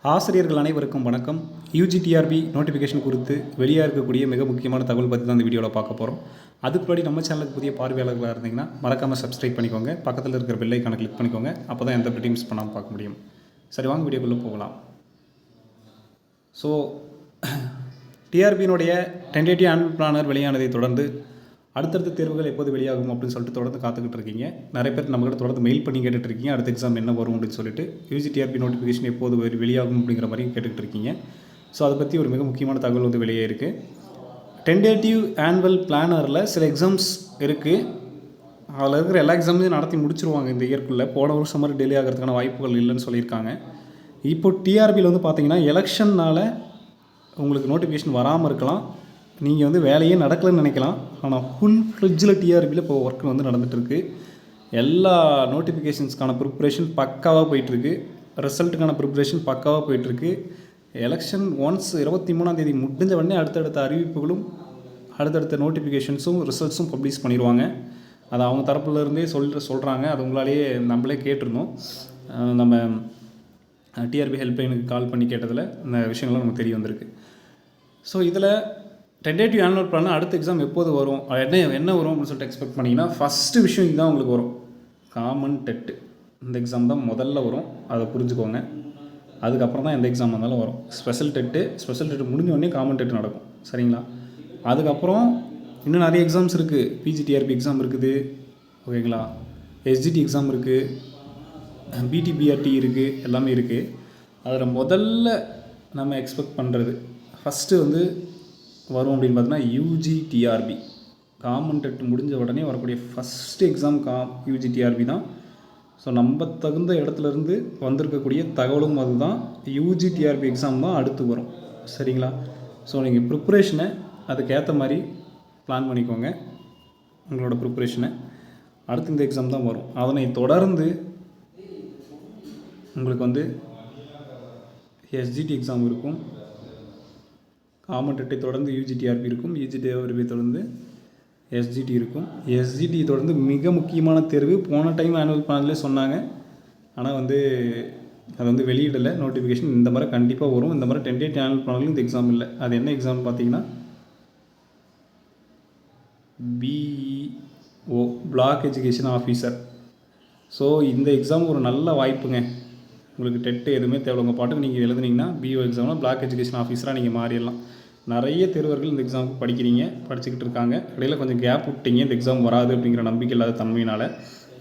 ஆசிரியர்கள் அனைவருக்கும் வணக்கம். யூஜிடிஆர்பி நோட்டிஃபிகேஷன் குறித்து வெளியாக இருக்கக்கூடிய மிக முக்கியமான தகவல் பற்றி தான் இந்த வீடியோவில் பார்க்க போகிறோம். அதுக்கு முன்னாடி நம்ம சேனலுக்கு புதிய பார்வையாளர்களாக இருந்தீங்கன்னா மறக்காமல் சப்ஸ்கிரைப் பண்ணிக்கோங்க. பக்கத்தில் இருக்கிற பெல் ஐக்கானை கிளிக் பண்ணிக்கோங்க. அப்போ தான் எந்த வீடியோ மிஸ் பண்ணாமல் பார்க்க முடியும். சரி, வாங்க வீடியோக்குள்ளே போகலாம். ஸோ டிஆர்பியினுடைய டென்டேட்டிவ் ஆனுவல் பிளானர் வெளியானதை தொடர்ந்து அடுத்தடுத்த தேர்வுகள் எப்போது வெளியாகும் அப்படின்னு சொல்லிட்டு தொடர்ந்து காத்துக்கிட்டு இருக்கீங்க. நிறைய பேர் நம்மகிட்ட தொடர்ந்து மெயில் பண்ணி கேட்டுட்டு இருக்கீங்க, அடுத்த எக்ஸாம் என்ன வரும் அப்படின்னு சொல்லிட்டு. யூஜிடிஆர்பி நோட்டிஃபிகேஷன் எப்போது வெளியாகும் அப்படிங்கிற மாதிரி கேட்டுக்கிட்டு இருக்கீங்க. ஸோ அதை பற்றி ஒரு மிக முக்கியமான தகவல் வந்து வெளியே இருக்குது. டென்டேட்டிவ் ஆனுவல் பிளானரில் சில எக்ஸாம்ஸ் இருக்குது. அதில் இருக்கிற எல்லா எக்ஸாமையும் நடத்தி முடிச்சிருவாங்க இந்த இயர்க்குள்ளே. போன வருஷம் மாதிரி டிலே ஆகிறதுக்கான வாய்ப்புகள் இல்லைன்னு சொல்லியிருக்காங்க. இப்போ டிஆர்பியில் வந்து பார்த்தீங்கன்னா எலெக்ஷன்னால் உங்களுக்கு நோட்டிஃபிகேஷன் வராமல் இருக்கலாம். நீங்கள் வந்து வேலையே நடக்கலைன்னு நினைக்கலாம். ஆனால் ஃபுல் ஃப்ரிட்ஜில் டிஆர்பியில் இப்போ ஒர்க் வந்து நடந்துகிட்ருக்கு. எல்லா நோட்டிஃபிகேஷன்ஸ்க்கான ப்ரிப்ரேஷன் பக்காவாக போயிட்டுருக்கு. ரிசல்ட்டுக்கான ப்ரிப்ரேஷன் பக்காவாக போயிட்டுருக்கு. எலெக்ஷன் ஒன்ஸ் 23ஆம் முடிஞ்ச உடனே அடுத்தடுத்த அறிவிப்புகளும் அடுத்தடுத்த நோட்டிஃபிகேஷன்ஸும் ரிசல்ட்ஸும் பப்ளிஷ் பண்ணிடுவாங்க. அது அவங்க தரப்புலேருந்தே சொல்கிறாங்க. அது உங்களாலேயே நம்மளே கேட்டிருந்தோம். நம்ம டிஆர்பி ஹெல்ப்லைனுக்கு கால் பண்ணி கேட்டதில் இந்த விஷயங்கள்லாம் நமக்கு தெரிய வந்திருக்கு. ஸோ இதில் டென்டேட்டிவ் ஆனுவல் பிளான் அடுத்த எக்ஸாம் எப்போது வரும், என்ன வரும் அப்படின்னு சொல்லிட்டு எக்ஸ்பெக்ட் பண்ணிங்கன்னா ஃபஸ்ட்டு விஷயம் இதுதான் உங்களுக்கு வரும். காமன் டெட்டு இந்த எக்ஸாம் தான் முதல்ல வரும். அதை புரிஞ்சுக்கோங்க. அதுக்கப்புறம் தான் எந்த எக்ஸாம் வந்தாலும் வரும். ஸ்பெஷல் டெட்டு முடிஞ்ச உடனே காமன் டெட்டு நடக்கும். சரிங்களா? அதுக்கப்புறம் இன்னும் நிறைய எக்ஸாம்ஸ் இருக்குது. பிஜிடிஆர்பி எக்ஸாம் இருக்குது. ஓகேங்களா? எஸ்ஜிடி எக்ஸாம் இருக்குது. பிடிபிஆர்டி இருக்குது. எல்லாமே இருக்குது. அதில் முதல்ல நம்ம எக்ஸ்பெக்ட் பண்ணுறது ஃபஸ்ட்டு வந்து வரும் அப்படின்னு பார்த்தீங்கன்னா யூஜிடிஆர்பி. காமன் டெட் முடிஞ்ச உடனே வரக்கூடிய ஃபஸ்ட்டு எக்ஸாம் யூஜிடிஆர்பி தான். ஸோ நம்ம தகுந்த இடத்துலேருந்து வந்திருக்கக்கூடிய தகவலும் அதுதான். யூஜிடிஆர்பி எக்ஸாம் தான் அடுத்து வரும். சரிங்களா? ஸோ நீங்கள் ப்ரிப்ரேஷனை அதுக்கேற்ற மாதிரி பிளான் பண்ணிக்கோங்க. உங்களோட ப்ரிப்ரேஷனை அடுத்து இந்த எக்ஸாம் தான் வரும். அதனை தொடர்ந்து உங்களுக்கு வந்து எஸ்ஜிடி எக்ஸாம் இருக்கும். காமன் டெட்டை தொடர்ந்து யூஜிடிஆர்பி இருக்கும். யூஜிடிஆர்பி தொடர்ந்து எஸ்ஜிடி இருக்கும். எஸ்ஜிடி தொடர்ந்து மிக முக்கியமான தேர்வு. போன டைம் ஆனுவல் பிளான்லேயே சொன்னாங்க. ஆனால் வந்து அது வந்து வெளியிடலை நோட்டிஃபிகேஷன். இந்த மாதிரி கண்டிப்பாக வரும். இந்த மாதிரி டென்டேட்டிவ் ஆனுவல் பிளான்லையும் இந்த எக்ஸாம் இல்லை. அது என்ன எக்ஸாம் பார்த்தீங்கன்னா BEO, black education officer. So இந்த எக்ஸாம் ஒரு நல்ல வாய்ப்புங்க. உங்களுக்கு டெட்டு எதுவுமே தேவை. உங்கள் பாட்டுக்கு நீங்கள் எழுதுனீங்கன்னா பிஓ எக்ஸாமில் பிளாக் எஜுகேஷன் ஆஃபீஸராக நீங்கள் மாறிடலாம். நிறைய தேர்வர்கள் இந்த எக்ஸாமுக்கு படிச்சுக்கிட்டு இருக்காங்க. இடையில் கொஞ்சம் கேப் விட்டீங்க, இந்த எக்ஸாம் வராது அப்படிங்கிற நம்பிக்கை இல்லாத தன்மையினால்.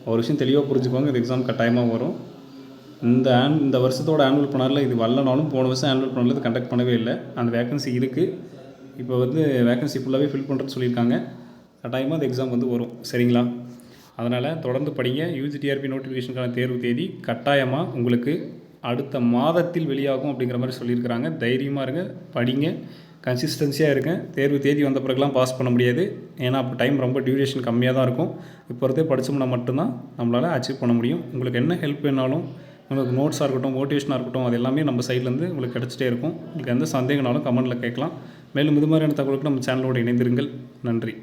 ஒரு விஷயம் தெளிவாக புரிஞ்சுக்கோங்க, இந்த எக்ஸாம் கட்டாயமாக வரும். இந்த வருஷத்தோட ஆனுவல் பிளானில் இது வரலனாலும் போன வருஷம் ஆனுவல் பிளானில் இது கண்டக்ட் பண்ணவே இல்லை. அந்த வேக்கன்சி இருக்குது. இப்போ வந்து வேக்கன்சி ஃபுல்லாகவே ஃபில் பண்ணுறதுன்னு சொல்லியிருக்காங்க. கட்டாயமாக இந்த எக்ஸாம் வந்து வரும். சரிங்களா? அதனால் தொடர்ந்து படிங்க. யூஜிடிஆர்பி நோட்டிஃபிகேஷனுக்கான தேர்வு தேதி கட்டாயமாக உங்களுக்கு அடுத்த மாதத்தில் வெளியாகும் அப்படிங்கிற மாதிரி சொல்லியிருக்கிறாங்க. தைரியமாக இருங்க, படிங்க, கன்சிஸ்டன்சியாக இருங்க. தேர்வு தேதி வந்த பிறகுலாம் பாஸ் பண்ண முடியாது. ஏன்னா அப்போ டைம் ரொம்ப டியூரேஷன் கம்மியாக தான் இருக்கும். இப்போ இருந்தே படித்தோம்னா மட்டும்தான் நம்மளால் அச்சீவ் பண்ண முடியும். உங்களுக்கு என்ன ஹெல்ப் வேணாலும், உங்களுக்கு நோட்ஸாக இருக்கட்டும், மோட்டிவேஷனாக இருக்கட்டும், அது எல்லாமே நம்ம சைட்லேருந்து உங்களுக்கு கிடச்சிட்டே இருக்கும். உங்களுக்கு எந்த சந்தேகனாலும் கமெண்ட்டில் கேட்கலாம். மேலும் இது மாதிரியான தகவலுக்கு நம்ம சேனலோடு இணைந்திருங்கள். நன்றி.